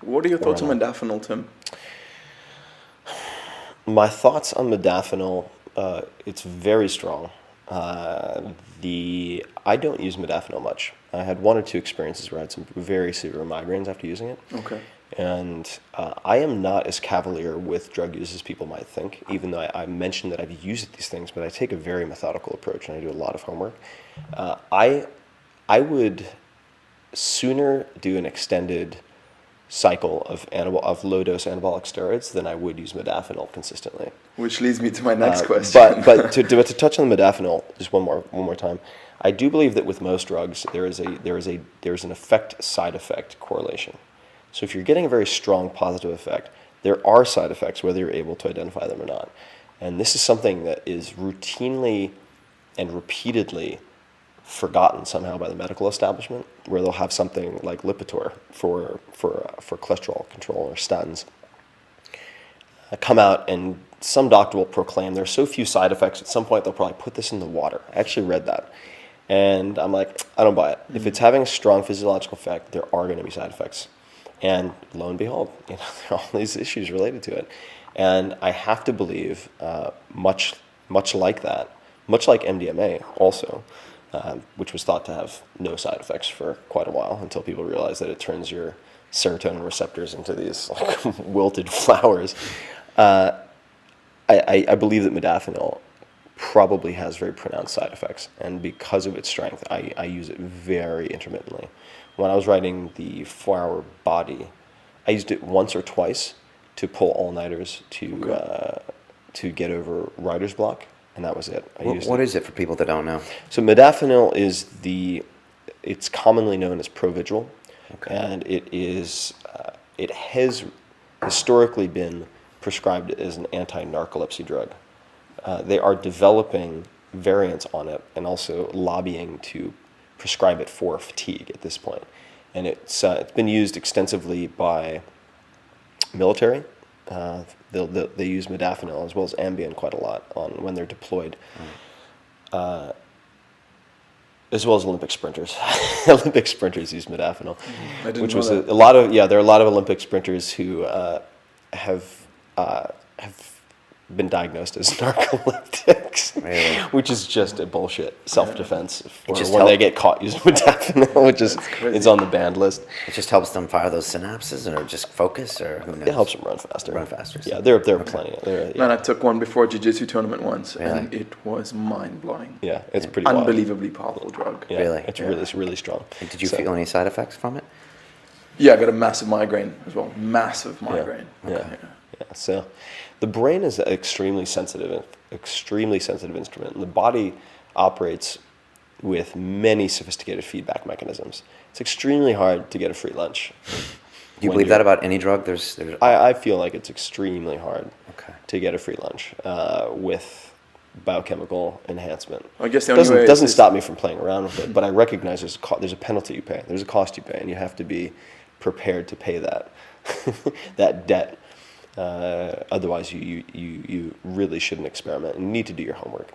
What are your thoughts on modafinil, Tim? My thoughts on modafinil, it's very strong. I don't use modafinil much. I had one or two experiences where I had some very severe migraines after using it. Okay. And I am not as cavalier with drug use as people might think, even though I mentioned that I've used these things, but I take a very methodical approach and I do a lot of homework. I would sooner do an extended cycle of low-dose anabolic steroids than I would use modafinil consistently. Which leads me to my next question. But to touch on the modafinil just one more time, I do believe that with most drugs there is an side effect correlation. So if you're getting a very strong positive effect, there are side effects whether you're able to identify them or not. And this is something that is routinely and repeatedly forgotten somehow by the medical establishment, where they'll have something like Lipitor for cholesterol control or statins come out, and some doctor will proclaim there's so few side effects, at some point they'll probably put this in the water. I actually read that. And I'm like, I don't buy it. If it's having a strong physiological effect, there are going to be side effects. And lo and behold, there are all these issues related to it. And I have to believe, much like that, much like MDMA also, which was thought to have no side effects for quite a while until people realized that it turns your serotonin receptors into these wilted flowers. I believe that modafinil probably has very pronounced side effects, and because of its strength, I use it very intermittently. When I was writing the 4-Hour Body, I used it once or twice to pull all-nighters to get over writer's block, and that was it. What is it for people that don't know? So modafinil is it's commonly known as Provigil, and it has historically been prescribed as an anti-narcolepsy drug. They are developing variants on it and also lobbying to prescribe it for fatigue at this point. And it's been used extensively by military. They use modafinil as well as Ambien quite a lot when they're deployed, as well as Olympic sprinters. Olympic sprinters use modafinil, which was a lot of there are a lot of Olympic sprinters who have been diagnosed as narcoleptics, really? Which is just a bullshit self-defense when they get caught using modafinil, which is it's on the banned list. It just helps them fire those synapses, or just focus, or who knows? It helps them run faster. So. Yeah, there are plenty. Man, I took one before a jiu-jitsu tournament once, really? and it was mind-blowing. Yeah, it's pretty unbelievably powerful drug. Yeah, really? It's really strong. And did you feel any side effects from it? Yeah, I got a massive migraine as well. Massive migraine. Yeah. So the brain is an extremely sensitive instrument, and the body operates with many sophisticated feedback mechanisms. It's extremely hard to get a free lunch. Do you believe that about any drug? I feel like it's extremely hard to get a free lunch with biochemical enhancement. I guess the only way doesn't stop me from playing around with it, but I recognize there's a penalty you pay. There's a cost you pay, and you have to be prepared to pay that that debt. Otherwise, you really shouldn't experiment, and you need to do your homework.